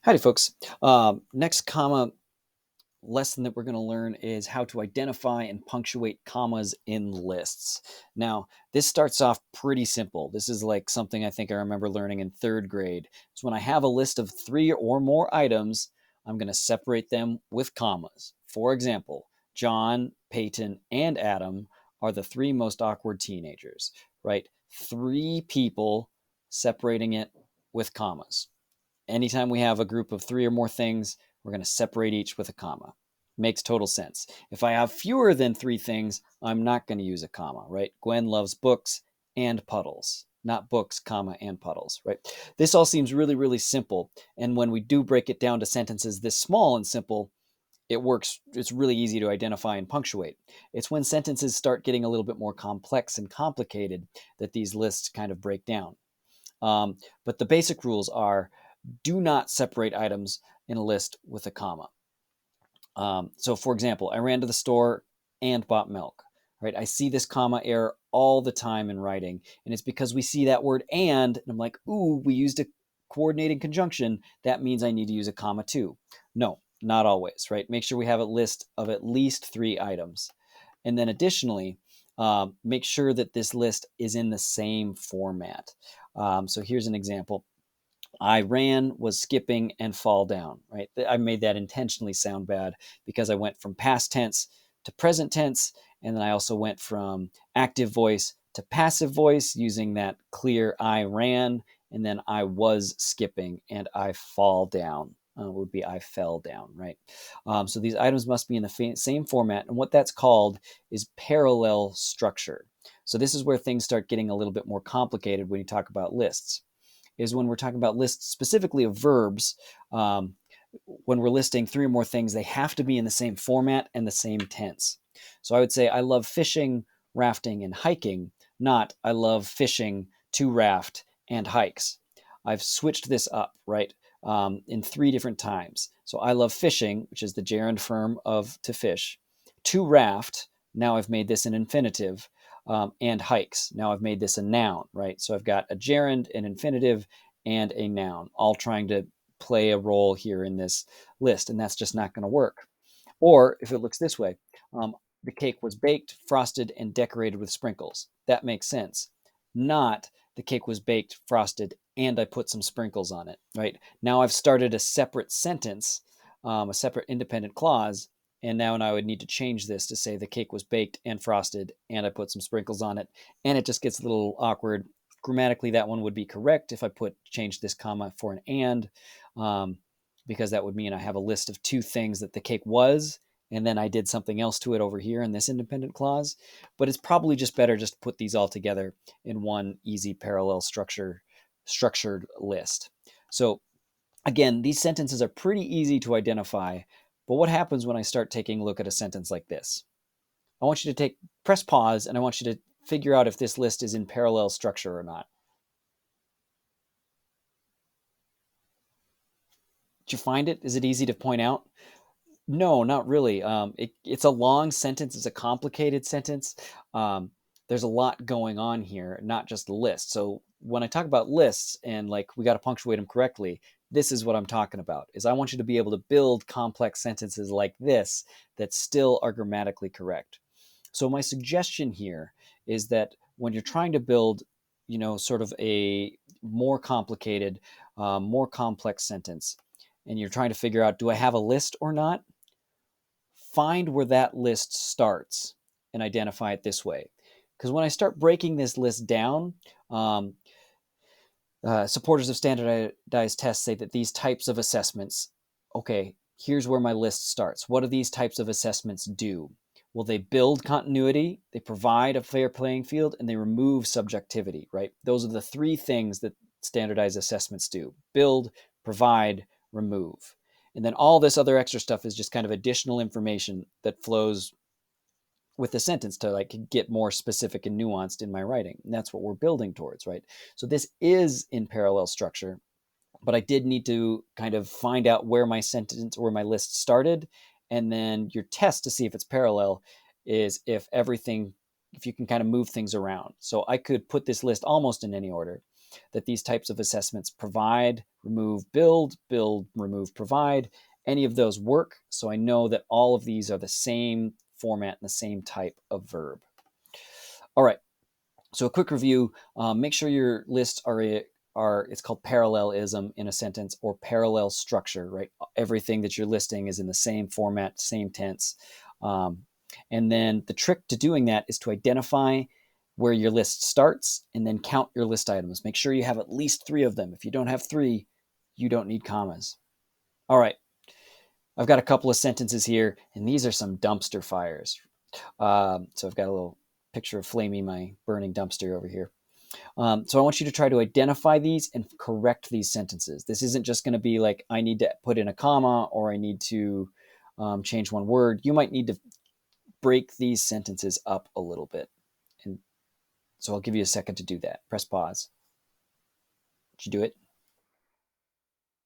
Howdy, folks. Next comma lesson that we're going to learn is how to identify and punctuate commas in lists. Now, this starts off pretty simple. This is like something I think I remember learning in third grade. So when I have a list of 3 or more items, I'm going to separate them with commas. For example, John, Peyton, and Adam are the 3 most awkward teenagers, right? 3 people, separating it with commas. Anytime we have a group of 3 or more things, we're going to separate each with a comma. Makes total sense. If I have fewer than 3 things, I'm not going to use a comma, right? Gwen loves books and puddles, not books, comma, and puddles, right? This all seems really, really simple. And when we do break it down to sentences this small and simple, it works. It's really easy to identify and punctuate. It's when sentences start getting a little bit more complex and complicated that these lists kind of break down. But the basic rules are: do not separate items in a list with a comma. So, for example, I ran to the store and bought milk. Right? I see this comma error all the time in writing, and it's because we see that word and I'm like, ooh, we used a coordinating conjunction. That means I need to use a comma too. No, not always. Right? Make sure we have a list of at least 3 items, and then additionally, make sure that this list is in the same format. So here's an example. I ran, was skipping, and fall down, right? I made that intentionally sound bad because I went from past tense to present tense. And then I also went from active voice to passive voice using that clear I ran. And then I was skipping and I fall down. Would be I fell down, right? So these items must be in the same format. And what that's called is parallel structure. So this is where things start getting a little bit more complicated when you talk about lists, is when we're talking about lists specifically of verbs. When we're listing 3 or more things, they have to be in the same format and the same tense. So I would say I love fishing, rafting, and hiking, not I love fishing, to raft, and hikes. I've switched this up, right, in 3 different times. So I love fishing, which is the gerund form of to fish, to raft. Now I've made this an infinitive, and hikes. Now I've made this a noun, right? So I've got a gerund, an infinitive, and a noun, all trying to play a role here in this list, and that's just not going to work. Or if it looks this way, the cake was baked, frosted, and decorated with sprinkles. That makes sense. Not the cake was baked, frosted, and I put some sprinkles on it, right? Now I've started a separate sentence, a separate independent clause, and now I would need to change this to say the cake was baked and frosted, and I put some sprinkles on it, and it just gets a little awkward. Grammatically, that one would be correct if I change this comma for an and, um, because that would mean I have a list of 2 things that the cake was, and then I did something else to it over here in this independent clause. But it's probably just better just to put these all together in one easy parallel structured list. So again, these sentences are pretty easy to identify, but what happens when I start taking a look at a sentence like this? I want you to press pause, and I want you to figure out if this list is in parallel structure or not. Did you find it? Is it easy to point out? No, not really. It's a long sentence. It's a complicated sentence. Um, there's a lot going on here, not just a list. So when I talk about lists and like we got to punctuate them correctly, this is what I'm talking about. Is I want you to be able to build complex sentences like this that still are grammatically correct. So my suggestion here is that when you're trying to build, sort of a more complicated, more complex sentence, and you're trying to figure out, do I have a list or not? Find where that list starts and identify it this way. Because when I start breaking this list down, um, supporters of standardized tests say that these types of assessments, okay, here's where my list starts. What do these types of assessments do? Well, they build continuity, they provide a fair playing field, and they remove subjectivity, right? Those are the 3 things that standardized assessments do: build, provide, remove. And then all this other extra stuff is just kind of additional information that flows with the sentence to like get more specific and nuanced in my writing. And that's what we're building towards, right? So this is in parallel structure, but I did need to kind of find out where my sentence or my list started. And then your test to see if it's parallel is if you can kind of move things around. So I could put this list almost in any order. that these types of assessments provide, remove, build, build, remove, provide. Any of those work. So I know that all of these are the same format and the same type of verb. All right. So a quick review, make sure your lists are it's called parallelism in a sentence, or parallel structure, right? Everything that you're listing is in the same format, same tense. And then the trick to doing that is to identify where your list starts and then count your list items. Make sure you have at least 3 of them. If you don't have 3, you don't need commas. All right. I've got a couple of sentences here, and these are some dumpster fires. So I've got a little picture of Flamey, my burning dumpster over here. So I want you to try to identify these and correct these sentences. This isn't just going to be like, I need to put in a comma or I need to change one word. You might need to break these sentences up a little bit. And so I'll give you a second to do that. Press pause. Did you do it?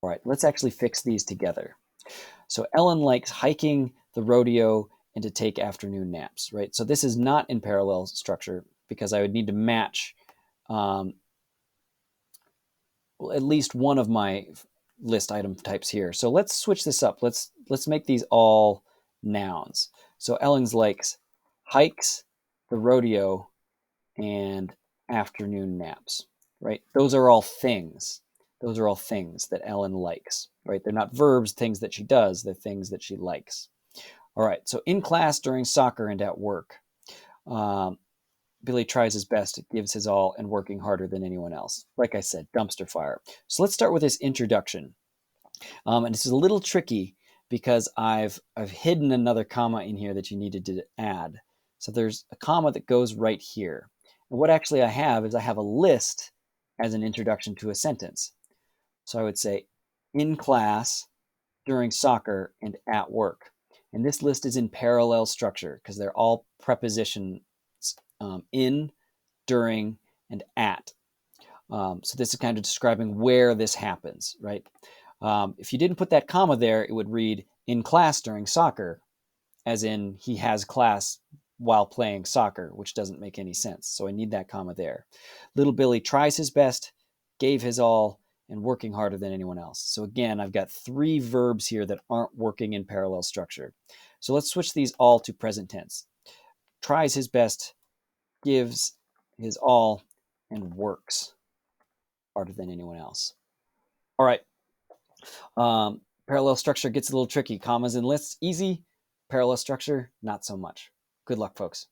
All right, let's actually fix these together. So Ellen likes hiking, the rodeo, and to take afternoon naps, right? So this is not in parallel structure because I would need to match at least one of my list item types here. So let's switch this up. Let's make these all nouns. So Ellen's likes hikes, the rodeo, and afternoon naps, right? Those are all things. Those are all things that Ellen likes, right? They're not verbs, things that she does. They're things that she likes. All right, so in class, during soccer, and at work, Billy tries his best, gives his all, and working harder than anyone else. Like I said, dumpster fire. So let's start with this introduction. And this is a little tricky because I've hidden another comma in here that you needed to add. So there's a comma that goes right here. And what actually I have is I have a list as an introduction to a sentence. So I would say, in class, during soccer, and at work. And this list is in parallel structure because they're all prepositions, in, during, and at. So this is kind of describing where this happens, right? If you didn't put that comma there, it would read, in class during soccer, as in he has class while playing soccer, which doesn't make any sense. So I need that comma there. Little Billy tries his best, gave his all, and working harder than anyone else. So again, I've got 3 verbs here that aren't working in parallel structure. So let's switch these all to present tense. Tries his best, gives his all, and works harder than anyone else. All right. Parallel structure gets a little tricky. Commas and lists, easy. Parallel structure, not so much. Good luck, folks.